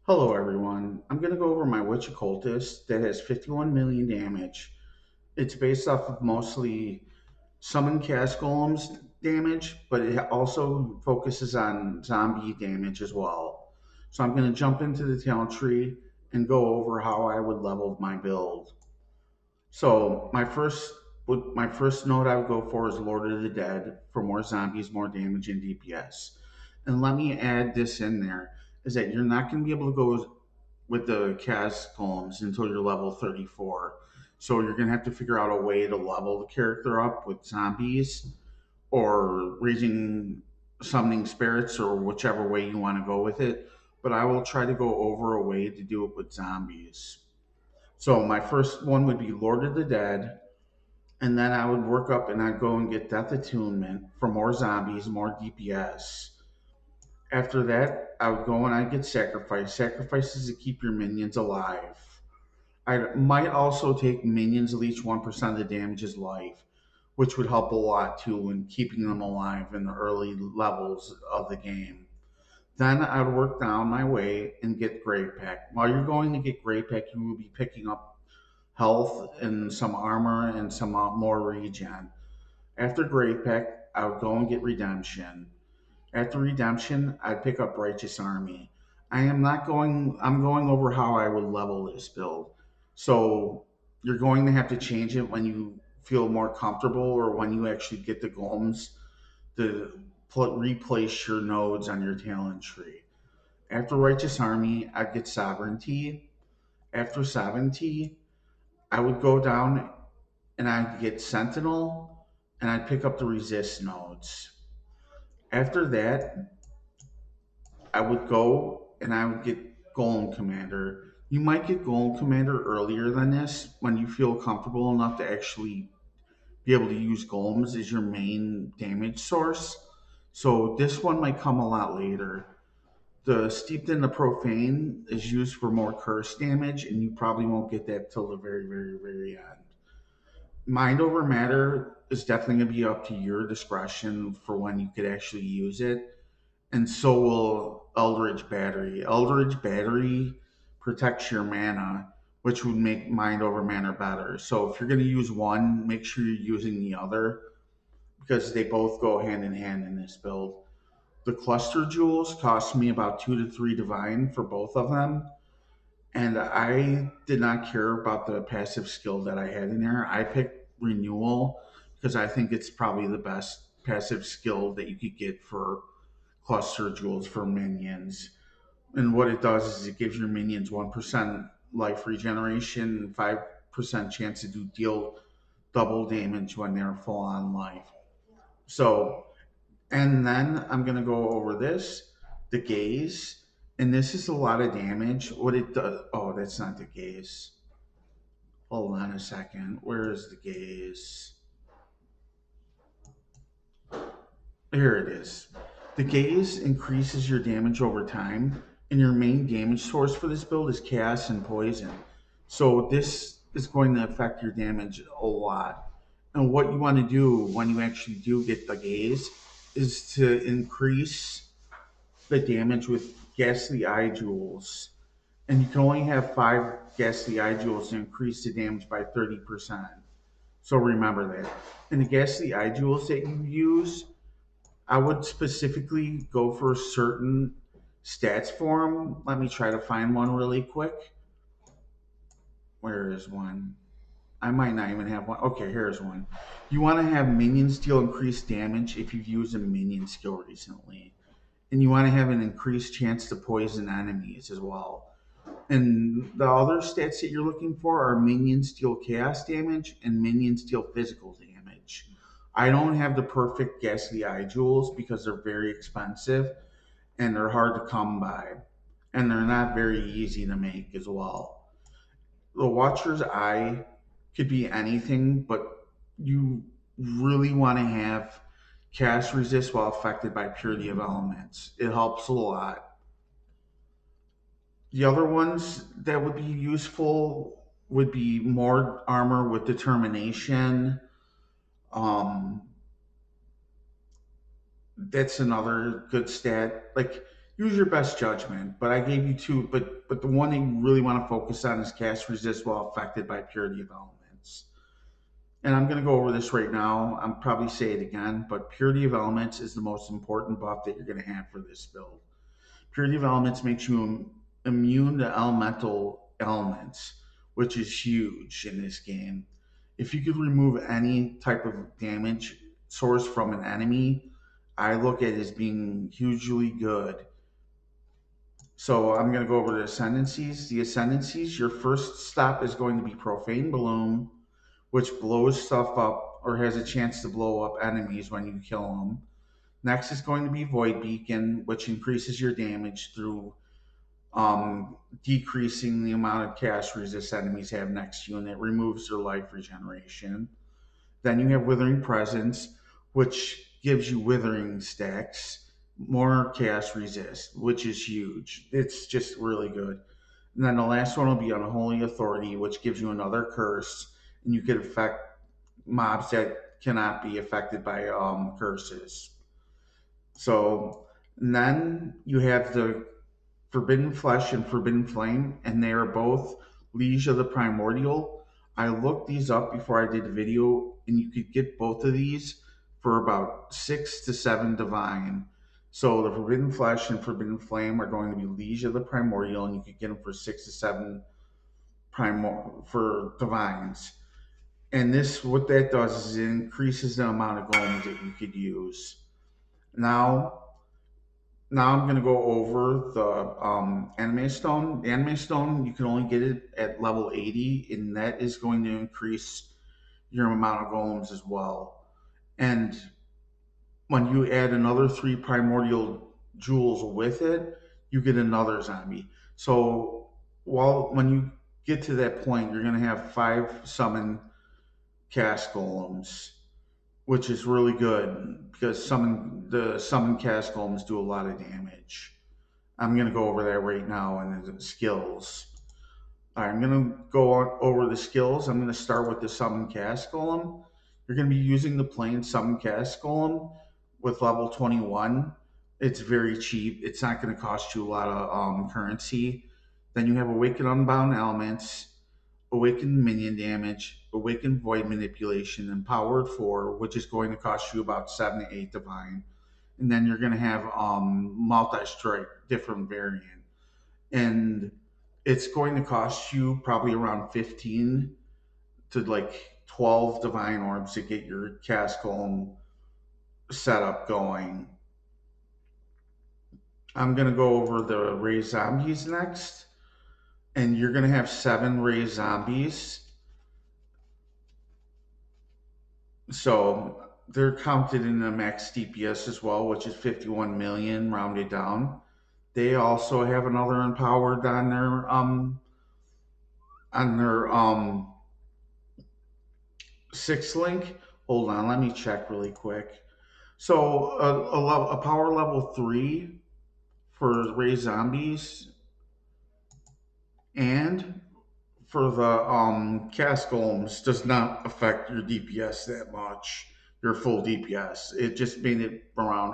Hello everyone, I'm going to go over my Witch Occultist that has 51 million damage. It's based off of mostly summon cast golems damage, but it also focuses on zombie damage as well. So I'm going to jump into the talent tree and go over how I would level my build. So my first node I would go for is Lord of the Dead for more zombies, more damage, and DPS. And let me add this in there is that you're not going to be able to go with the cast golems until you're level 34. So you're going to have to figure out a way to level the character up with zombies or raising summoning spirits or whichever way you want to go with it. But I will try to go over a way to do it with zombies. So my first one would be Lord of the Dead, and then I would work up and I'd go and get Death Attunement for more zombies, more DPS. After that, I would go and I'd get Sacrifice. Sacrifices to keep your minions alive. I might also take minions at least 1% of the damage is life, which would help a lot too in keeping them alive in the early levels of the game. Then I would work down my way and get Grave Pack. While you're going to get Grave Pack, you will be picking up health and some armor and some more regen. After Grave Pack, I would go and get Redemption. After Redemption, I'd pick up Righteous Army. I'm going over how I would level this build. So you're going to have to change it when you feel more comfortable or when you actually get the golems to replace your nodes on your talent tree. After Righteous Army, I'd get Sovereignty. After Sovereignty, I would go down and I'd get Sentinel and I'd pick up the Resist nodes. After that, I would go and I would get Golem Commander. You might get Golem Commander earlier than this when you feel comfortable enough to actually be able to use golems as your main damage source. So this one might come a lot later. The Steeped in the Profane is used for more curse damage, and you probably won't get that till the very, very, very end. Mind over matter is definitely going to be up to your discretion for when you could actually use it, and so will Eldritch Battery. Eldritch Battery protects your mana, which would make Mind over Mana better. So if you're going to use one, make sure you're using the other because they both go hand in hand in this build. The Cluster Jewels cost me about 2 to 3 divine for both of them, and I did not care about the passive skill that I had in there. I picked Renewal because I think it's probably the best passive skill that you could get for cluster jewels for minions. And what it does is it gives your minions 1% life regeneration, 5% chance to deal double damage when they're full on life. So, and then I'm going to go over this, the gaze. And this is a lot of damage. What it does, oh, that's not the gaze. Hold on a second. Where is the gaze? Here it is. The gaze increases your damage over time, and your main damage source for this build is chaos and poison. So this is going to affect your damage a lot. And what you want to do when you actually do get the gaze is to increase the damage with ghastly eye jewels. And you can only have 5 ghastly eye jewels to increase the damage by 30%. So remember that. And the ghastly eye jewels that you use, I would specifically go for certain stats for them. Let me try to find one really quick. Where is one? I might not even have one. Okay, here's one. You want to have minions deal increased damage if you've used a minion skill recently. And you want to have an increased chance to poison enemies as well. And the other stats that you're looking for are minions deal chaos damage and minions deal physical damage. I don't have the perfect ghastly eye jewels because they're very expensive and they're hard to come by. And they're not very easy to make as well. The Watcher's Eye could be anything, but you really want to have cast resist while affected by purity of elements. It helps a lot. The other ones that would be useful would be more armor with determination. Um, that's another good stat. Like use your best judgment. But I gave you two, but the one that you really want to focus on is cast resist while affected by purity of elements. And I'm going to go over this right now. I'm probably say it again, but purity of elements is the most important buff that you're going to have for this build. Purity of elements makes you immune to elemental elements, which is huge in this game. If you could remove any type of damage source from an enemy, I look at it as being hugely good. So I'm going to go over the ascendancies. The ascendancies, your first stop is going to be Profane Bloom, which blows stuff up or has a chance to blow up enemies when you kill them. Next is going to be Void Beacon, which increases your damage through decreasing the amount of cast resist enemies have next to you, and it removes their life regeneration. Then you have Withering Presence, which gives you withering stacks, more cast resist, which is huge. It's just really good. And then the last one will be Unholy Authority, which gives you another curse, and you can affect mobs that cannot be affected by curses. So and then you have the Forbidden Flesh and Forbidden Flame, and they are both Liege of the Primordial. I looked these up before I did the video, and you could get both of these for about 6 to 7 divine. So the Forbidden Flesh and Forbidden Flame are going to be Liege of the Primordial, and you could get them for 6 to 7 for divines. And this, what that does is it increases the amount of golems that you could use. Now, I'm going to go over the Animate Stone. The Animate Stone, you can only get it at level 80, and that is going to increase your amount of golems as well. And when you add another 3 primordial jewels with it, you get another zombie. So when you get to that point, you're going to have 5 summon cast golems, which is really good because the summon cast golems do a lot of damage. I'm going to go over that right now in the skills. All right, I'm going to go over the skills. I'm going to start with the summon cast golem. You're going to be using the plain summon cast golem with level 21. It's very cheap. It's not going to cost you a lot of currency. Then you have Awaken Unbound Elements, Awaken Minion Damage, Awaken Void Manipulation, and Powered 4, which is going to cost you about 7 to 8 divine. And then you're going to have Multi-Strike, different variant. And it's going to cost you probably around 15 to like 12 divine orbs to get your cast golem setup going. I'm going to go over the raised zombies next. And you're going to have 7 raised zombies. So they're counted in the max DPS as well, which is 51 million rounded down. They also have another empowered on their 6th link. Hold on, let me check really quick. So a power level 3 for raised zombies, and for the cast golems does not affect your DPS that much, your full DPS. It just made it around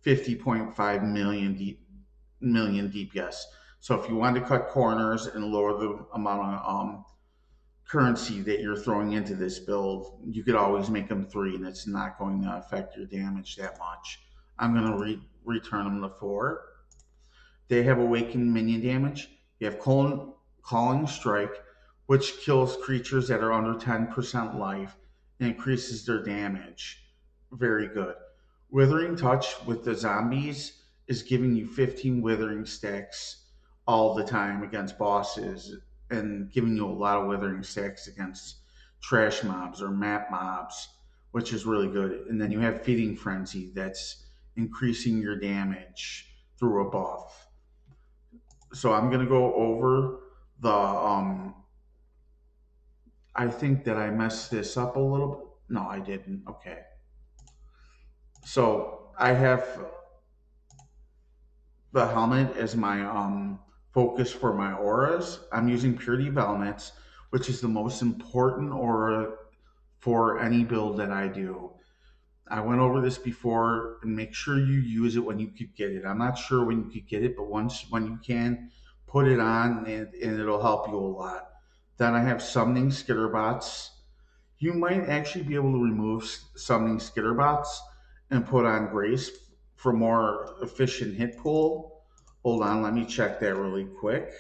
50.5 million DPS. So if you want to cut corners and lower the amount of currency that you're throwing into this build, you could always make them 3, and it's not going to affect your damage that much. I'm going to return them to 4. They have Awakened Minion Damage. You have Calling Strike, which kills creatures that are under 10% life and increases their damage. Very good. Withering Touch with the zombies is giving you 15 withering stacks all the time against bosses, and giving you a lot of withering stacks against trash mobs or map mobs, which is really good. And then you have Feeding Frenzy that's increasing your damage through a buff. So I'm going to go over the I think that I messed this up a little bit. No, I didn't. Okay. So I have the helmet as my focus for my auras. I'm using Purity of Elements, which is the most important aura for any build that I do. I went over this before, and make sure you use it when you could get it. I'm not sure when you could get it, but once when you can, put it on, and it'll help you a lot. Then I have summoning skitterbots. You might actually be able to remove summoning skitterbots and put on grace for more efficient hit pool. Hold on, let me check that really quick.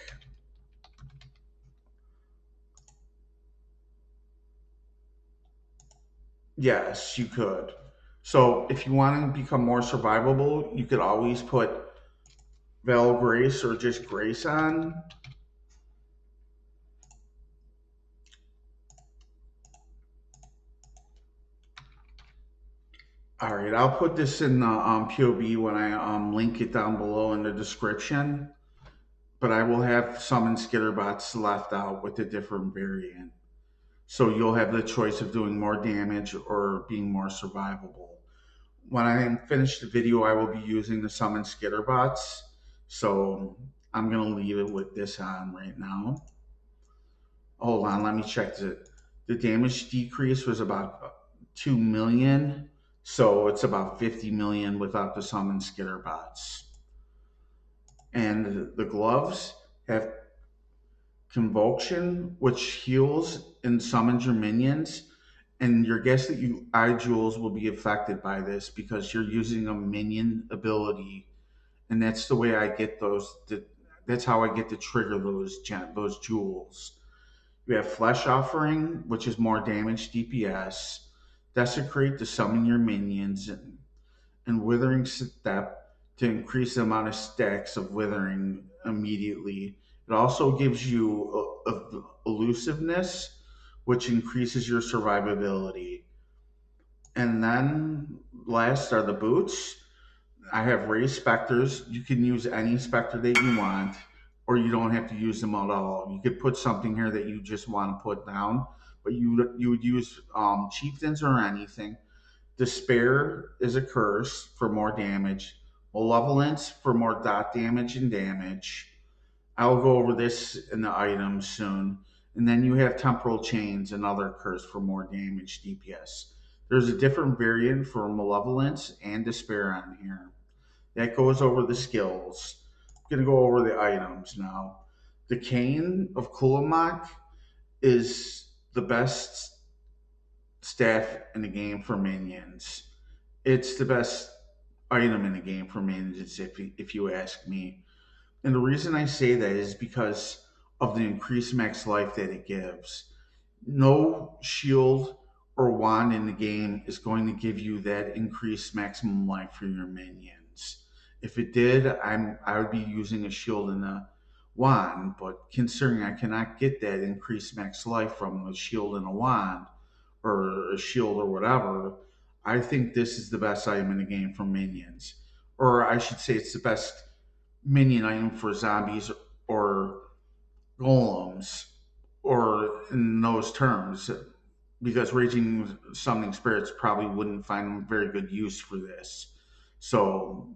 Yes, you could. So if you want to become more survivable, you could always put Veil Grace or just Grace on. All right, I'll put this in the POB when I link it down below in the description. But I will have summon skitterbots left out with a different variant. So you'll have the choice of doing more damage or being more survivable. When I finish the video, I will be using the summon skitterbots. So I'm going to leave it with this on right now. Hold on, let me check the damage decrease was about 2 million. So it's about 50 million without the summon skitterbots. And the gloves have Convulsion, which heals and summons your minions. And your guess that you eye jewels will be affected by this because you're using a minion ability, and that's the way I get those. That's how I get to trigger those jewels. You have Flesh Offering, which is more damage DPS. Desecrate to summon your minions, and Withering Step to increase the amount of stacks of Withering immediately. It also gives you elusiveness, which increases your survivability. And then last are the boots. I have raised specters. You can use any specter that you want, or you don't have to use them at all. You could put something here that you just want to put down, but you would use chieftains or anything. Despair is a curse for more damage. Malevolence for more dot damage and damage. I'll go over this in the items soon. And then you have Temporal Chains, another curse for more damage DPS. There's a different variant for Malevolence and Despair on here. That goes over the skills. I'm going to go over the items now. The Cane of Kulamak is the best staff in the game for minions. It's the best item in the game for minions, if you ask me. And the reason I say that is because of the increased max life that it gives. No shield or wand in the game is going to give you that increased maximum life for your minions. If it did, I would be using a shield and a wand, but considering I cannot get that increased max life from a shield and a wand, or a shield or whatever, I think this is the best item in the game for minions. Or I should say it's the best minion item for zombies or golems, or in those terms, because raging summoning spirits probably wouldn't find very good use for this. So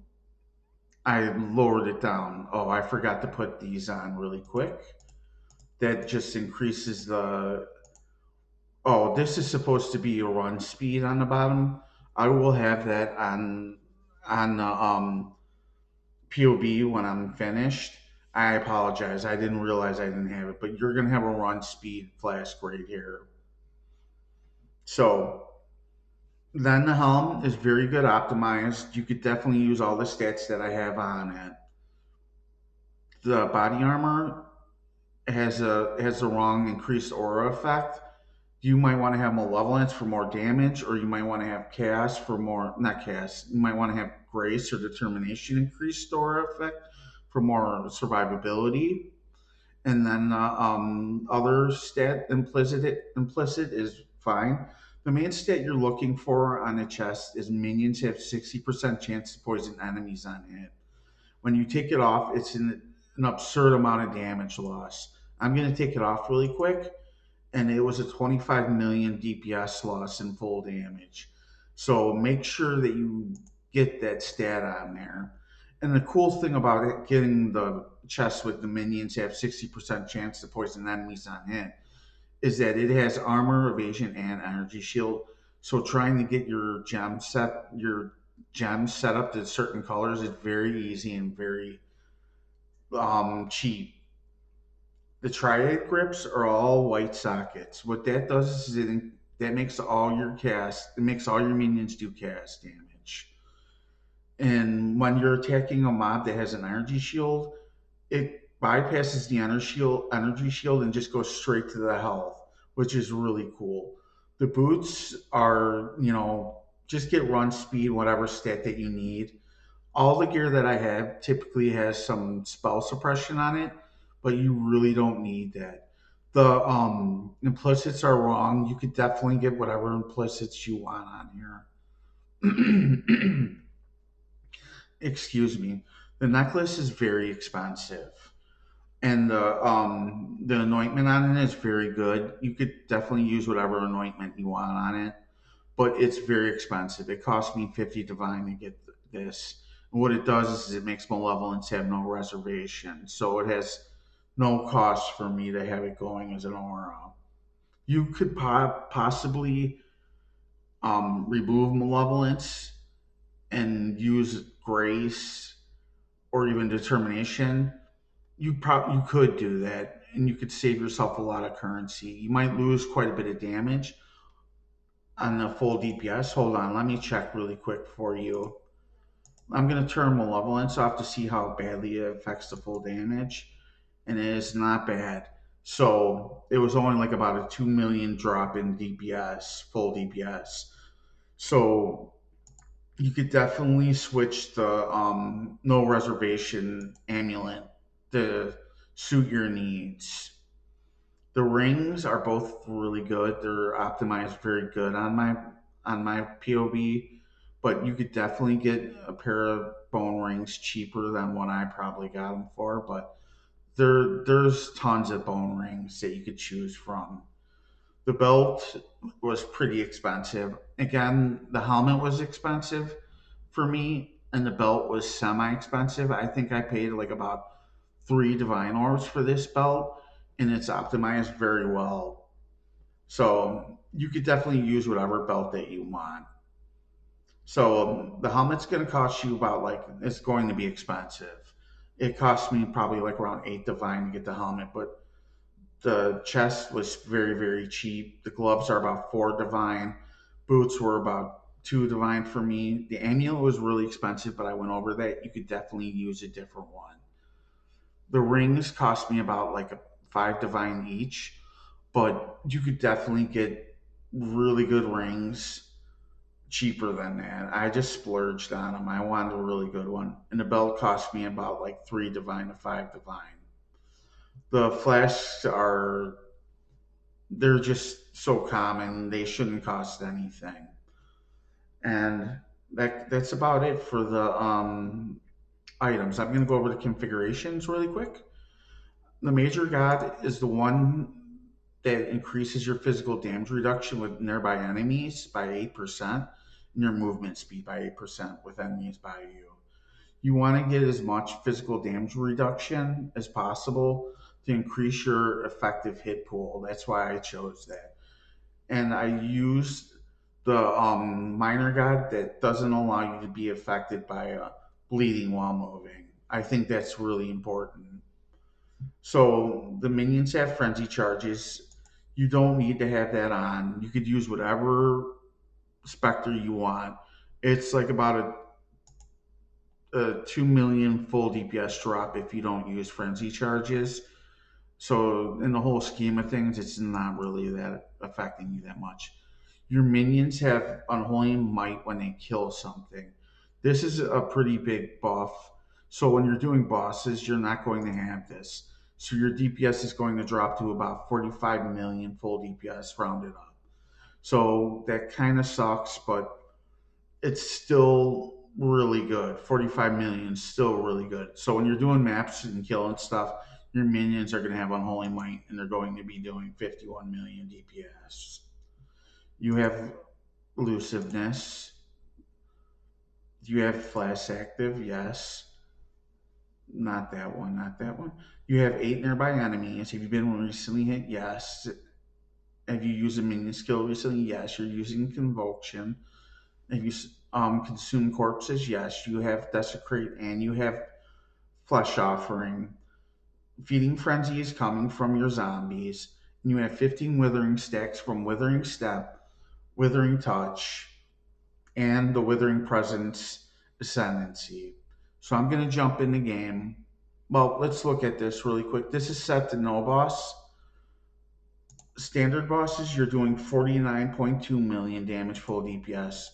I lowered it down. Oh, I forgot to put these on really quick. That just increases the. Oh, this is supposed to be a run speed on the bottom. I will have that on the POB when I'm finished. I apologize. I didn't realize I didn't have it, but you're gonna have a run speed flask right here. So then the helm is very good optimized. You could definitely use all the stats that I have on it. The body armor has the wrong increased aura effect. You might want to have malevolence for more damage, or you might want to have chaos for more, not chaos, you might want to have grace or determination increased aura effect for more survivability. And then other stat implicit is fine. The main stat you're looking for on a chest is minions have 60% chance to poison enemies on hit. When you take it off, it's an absurd amount of damage loss. I'm going to take it off really quick, and it was a 25 million DPS loss in full damage. So make sure that you get that stat on there. And the cool thing about it, getting the chest with the minions have 60% chance to poison enemies on hit, is that it has armor, evasion, and energy shield. So trying to get your gems set up to certain colors is very easy and very cheap. The triad grips are all white sockets. What that does is that makes all your cast, it makes all your minions do cast damage. And when you're attacking a mob that has an energy shield, it bypasses the energy shield and just goes straight to the health, which is really cool. The boots are, just get run speed, whatever stat that you need. All the gear that I have typically has some spell suppression on it, but you really don't need that. The implicits are wrong. You could definitely get whatever implicits you want on here. Excuse me. The necklace is very expensive, and the anointment on it is very good. You could definitely use whatever anointment you want on it, but it's very expensive. It cost me 50 divine to get this. And what it does is it makes malevolence have no reservation, so it has no cost for me to have it going as an aura. You could possibly remove malevolence and use grace or even determination. You could do that, and you could save yourself a lot of currency. You might lose quite a bit of damage on the full DPS. Hold on, let me check really quick for you. I'm going to turn Malevolence off to see how badly it affects the full damage, and it is not bad. So it was only like about a 2 million drop in DPS, full DPS. So you could definitely switch the no reservation amulet to suit your needs. The rings are both really good. They're optimized very good on my PoB, but you could definitely get a pair of bone rings cheaper than what I probably got them for. But there's tons of bone rings that you could choose from. The belt was pretty expensive. Again, the helmet was expensive for me, and the belt was semi expensive. I think I paid like about 3 divine orbs for this belt, and it's optimized very well. So you could definitely use whatever belt that you want. So the helmet's going to cost you about like it's going to be expensive. It cost me probably like around 8 divine to get the helmet, but the chest was very very cheap. The gloves are about 4 divine. Boots were about 2 divine for me. The amulet was really expensive, but I went over that. You could definitely use a different one. The rings cost me about like a 5 divine each, but you could definitely get really good rings cheaper than that. I just splurged on them. I wanted a really good one, and the belt cost me about like 3 divine to 5 divine. The flasks are they're just so common; they shouldn't cost anything, and that's about it for the items. I'm going to go over the configurations really quick. The major god is the one that increases your physical damage reduction with nearby enemies by 8% and your movement speed by 8% with enemies by you. You want to get as much physical damage reduction as possible to increase your effective hit pool. That's why I chose that. And I used the minor god that doesn't allow you to be affected by bleeding while moving. I think that's really important. So the minions have frenzy charges. You don't need to have that on. You could use whatever specter you want. It's like about a 2 million full DPS drop if you don't use frenzy charges. So in the whole scheme of things, it's not really that affecting you that much. Your minions have unholy might when they kill something. This is a pretty big buff. So when you're doing bosses, you're not going to have this. So your DPS is going to drop to about 45 million full DPS rounded up. So that kind of sucks, but it's still really good. 45 million is still really good. So when you're doing maps and killing stuff, your minions are going to have unholy might and they're going to be doing 51 million DPS. You have elusiveness. You have flash active, yes. Not that one, not that one. You have 8 nearby enemies. Have you been recently hit? Yes. Have you used a minion skill recently? Yes. You're using Convulsion. Have you consumed corpses? Yes. You have Desecrate and you have Flesh Offering. Feeding Frenzy is coming from your zombies. And you have 15 Withering stacks from Withering Step, Withering Touch, and the Withering Presence Ascendancy. So I'm going to jump in the game. Well, let's look at this really quick. This is set to no boss. Standard bosses, you're doing 49.2 million damage full DPS.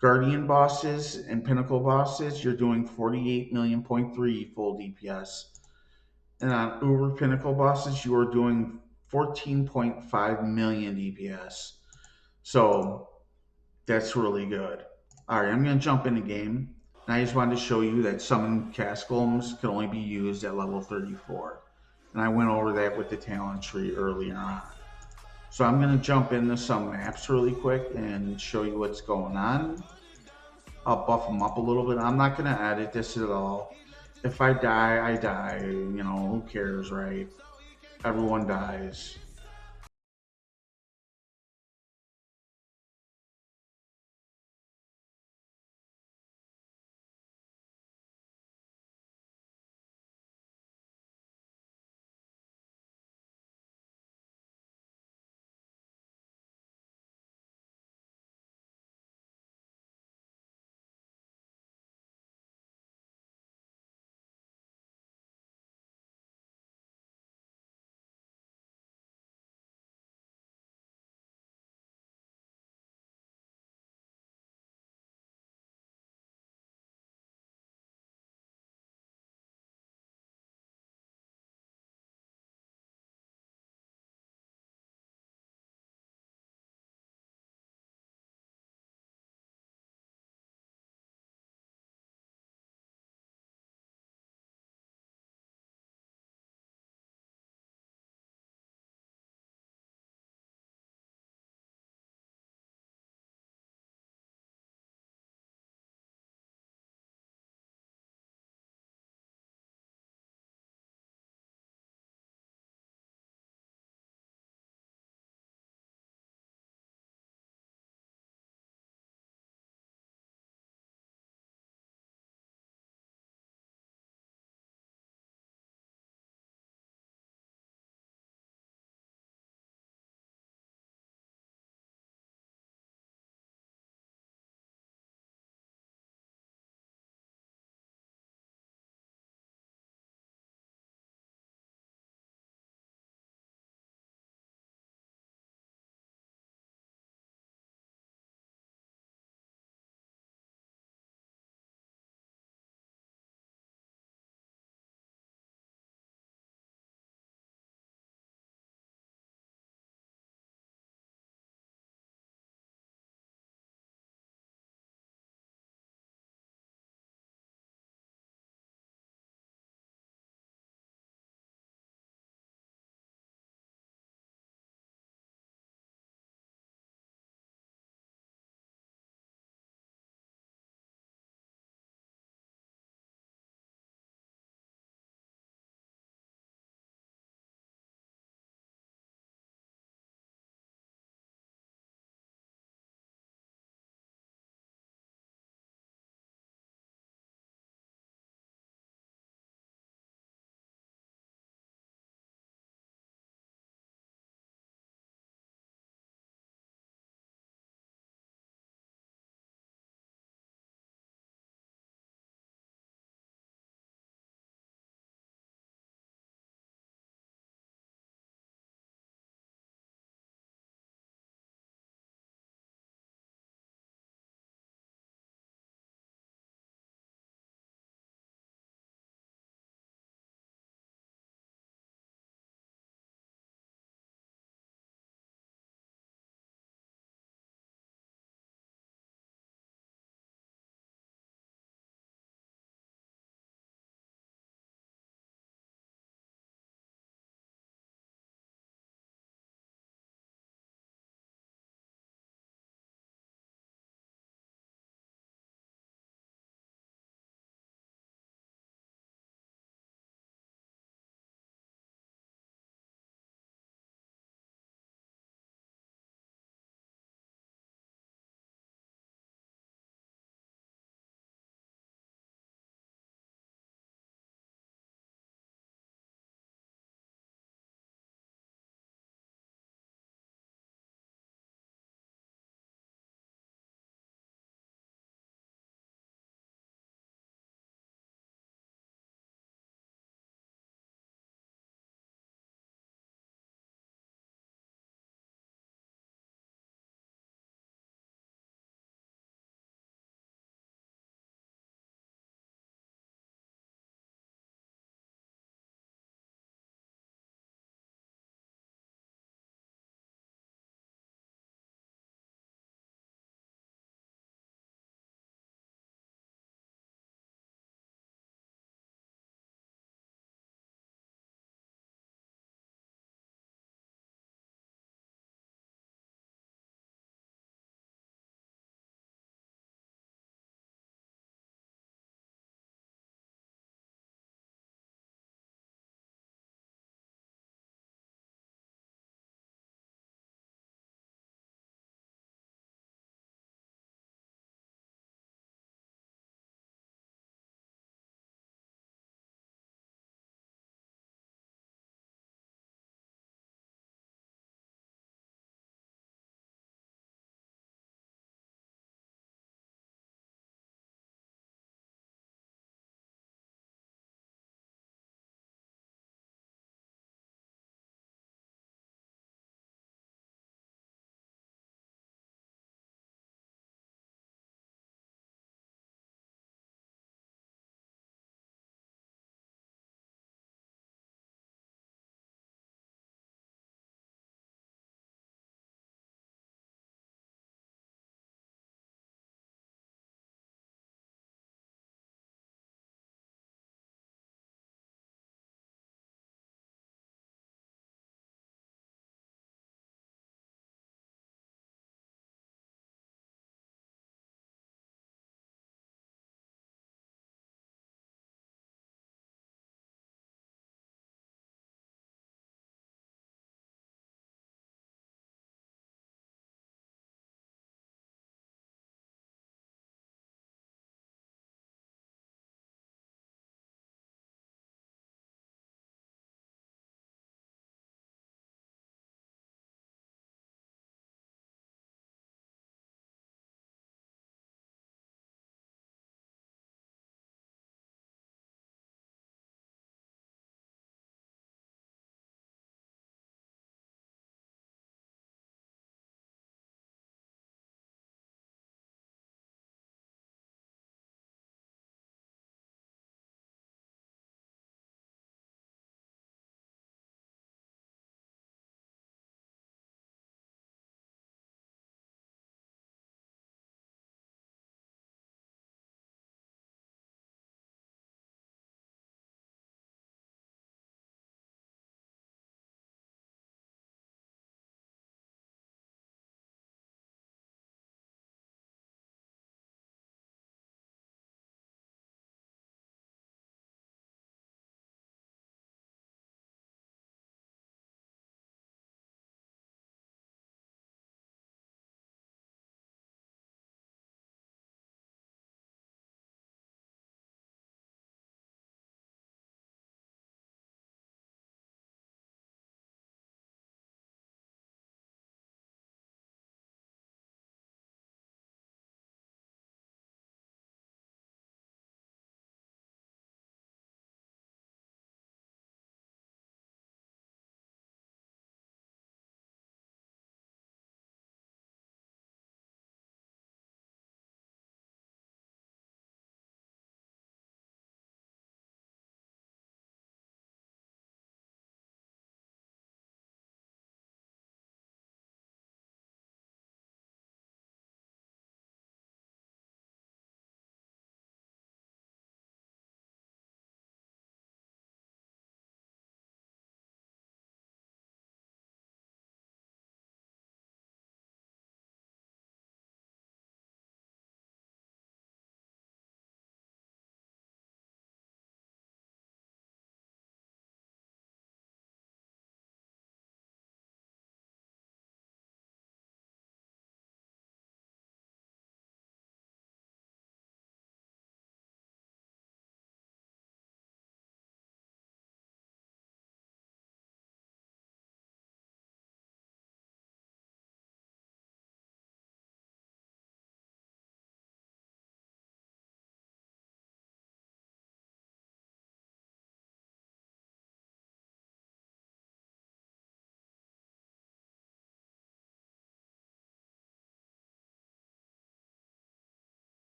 Guardian bosses and Pinnacle bosses, you're doing 48 million point three full DPS. And on Uber Pinnacle bosses, you are doing 14.5 million DPS. So that's really good. All right, I'm going to jump in the game. And I just wanted to show you that summon cast golems can only be used at level 34. And I went over that with the talent tree earlier on. So I'm going to jump into some maps really quick and show you what's going on. I'll buff them up a little bit. I'm not going to edit this at all. If I die, I die. You know, who cares, right? Everyone dies.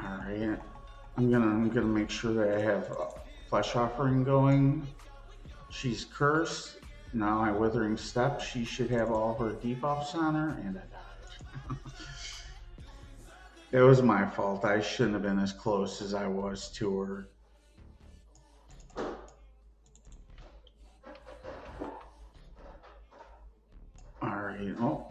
Alright. I'm gonna make sure that I have a flesh offering going. She's cursed. Now my withering step. She should have all her debuffs on her, and I died. It was my fault. I shouldn't have been as close as I was to her. Alright. Oh.